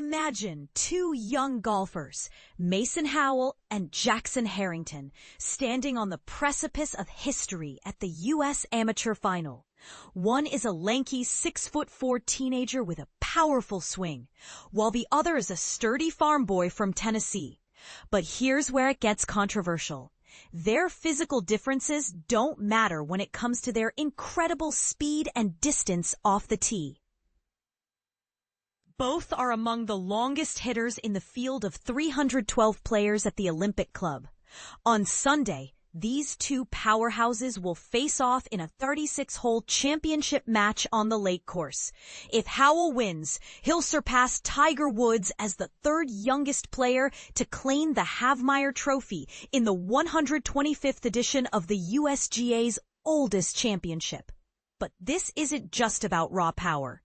Imagine two young golfers, Mason Howell and Jackson Herrington, standing on the precipice of history at the U.S. Amateur Final. One is a lanky 6'4" teenager with a powerful swing, while the other is a sturdy farm boy from Tennessee. But here's where it gets controversial. Their physical differences don't matter when it comes to their incredible speed and distance off the tee. Both are among the longest hitters in the field of 312 players at the Olympic Club. On Sunday, these two powerhouses will face off in a 36-hole championship match on the lake course. If Howell wins, he'll surpass Tiger Woods as the third youngest player to claim the Havmeyer Trophy in the 125th edition of the USGA's oldest championship. But this isn't just about raw power.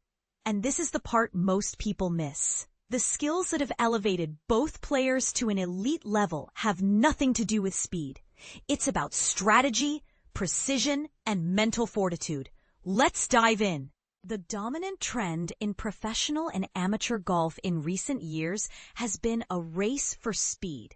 And this is the part most people miss. The skills that have elevated both players to an elite level have nothing to do with speed. It's about strategy, precision, and mental fortitude. Let's dive in. The dominant trend in professional and amateur golf in recent years has been a race for speed.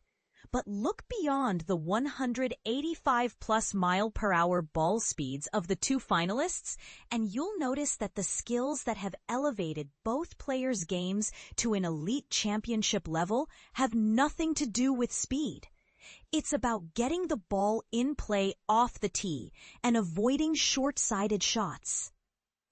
But look beyond the 185+ mile-per-hour ball speeds of the two finalists, and you'll notice that the skills that have elevated both players' games to an elite championship level have nothing to do with speed. It's about getting the ball in play off the tee and avoiding short-sided shots.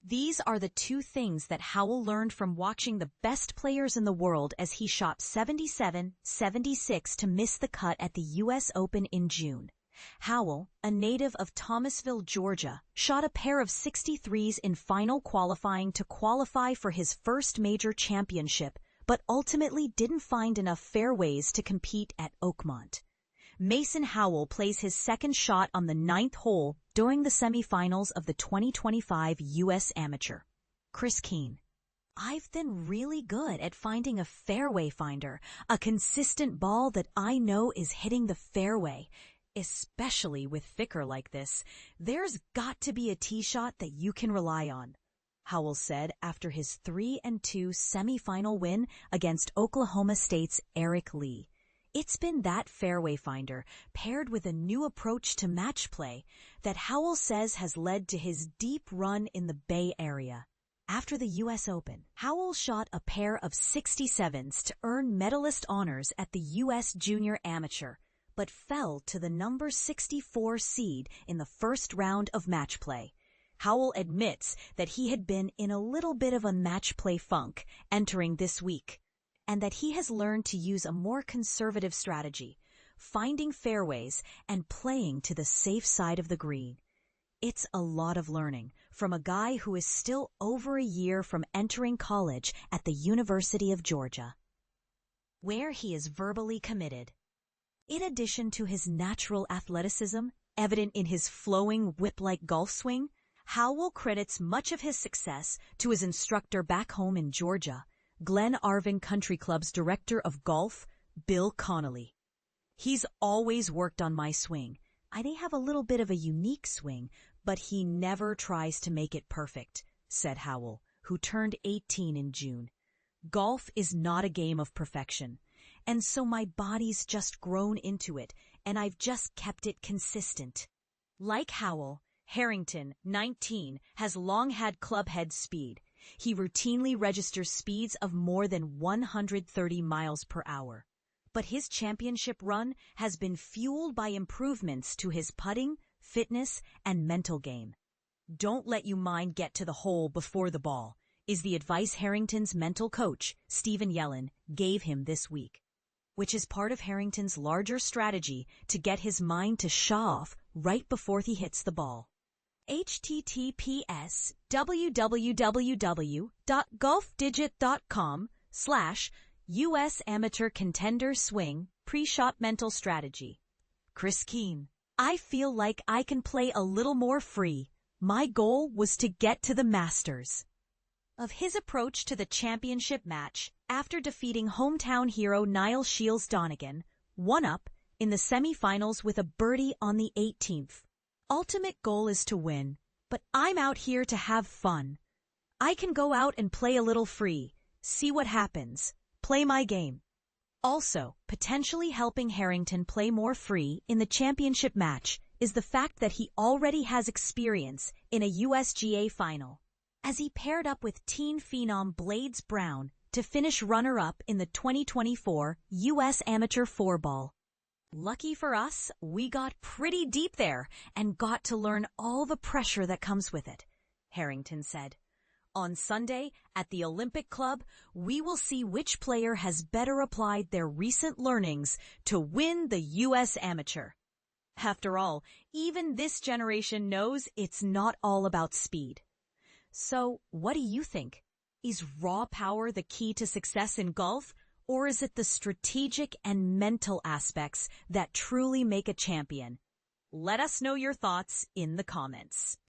These are the two things that Howell learned from watching the best players in the world as he shot 77-76 to miss the cut at the U.S. Open in June. Howell, a native of Thomasville, Georgia, shot a pair of 63s in final qualifying to qualify for his first major championship, but ultimately didn't find enough fairways to compete at Oakmont. Mason Howell plays his second shot on the 9th hole during the semifinals of the 2025 U.S. Amateur. Chris Keane. I've been really good at finding a fairway finder, a consistent ball that I know is hitting the fairway. Especially with thicker like this, there's got to be a tee shot that you can rely on, Howell said after his 3-2 semifinal win against Oklahoma State's Eric Lee. It's been that fairway finder, paired with a new approach to match play, that Howell says has led to his deep run in the Bay Area. After the U.S. Open, Howell shot a pair of 67s to earn medalist honors at the U.S. Junior Amateur, but fell to the number 64 seed in the first round of match play. Howell admits that he had been in a little bit of a match play funk entering this week, and that he has learned to use a more conservative strategy, finding fairways and playing to the safe side of the green. It's a lot of learning from a guy who is still over a year from entering college at the University of Georgia, where he is verbally committed. In addition to his natural athleticism, evident in his flowing whip-like golf swing, Howell credits much of his success to his instructor back home in Georgia, Glen Arvin Country Club's director of golf, Bill Connolly. He's always worked on my swing. I may have a little bit of a unique swing, but he never tries to make it perfect, said Howell, who turned 18 in June. Golf is not a game of perfection, and so my body's just grown into it, and I've just kept it consistent. Like Howell, Herrington, 19, has long had clubhead speed. He routinely registers speeds of more than 130 miles per hour. But his championship run has been fueled by improvements to his putting, fitness, and mental game. Don't let your mind get to the hole before the ball, is the advice Herrington's mental coach, Stephen Yellen, gave him this week, which is part of Herrington's larger strategy to get his mind to shut off right before he hits the ball. https://golfdigit.com/US Amateur Contender Swing Pre-Shot Mental Strategy. Chris Keane. I feel like I can play a little more free. My goal was to get to the Masters. Of his approach to the championship match after defeating hometown hero Niall Shields Donegan, 1-up, in the semifinals with a birdie on the 18th. Ultimate goal is to win, but I'm out here to have fun. I can go out and play a little free, see what happens, play my game. Also, potentially helping Herrington play more free in the championship match is the fact that he already has experience in a USGA final, as he paired up with teen phenom Blades Brown to finish runner-up in the 2024 U.S. Amateur 4-Ball. Lucky for us, we got pretty deep there and got to learn all the pressure that comes with it, Herrington said. On Sunday, at the Olympic Club, we will see which player has better applied their recent learnings to win the U.S. Amateur. After all, even this generation knows it's not all about speed. So, what do you think? Is raw power the key to success in golf, or is it the strategic and mental aspects that truly make a champion? Let us know your thoughts in the comments.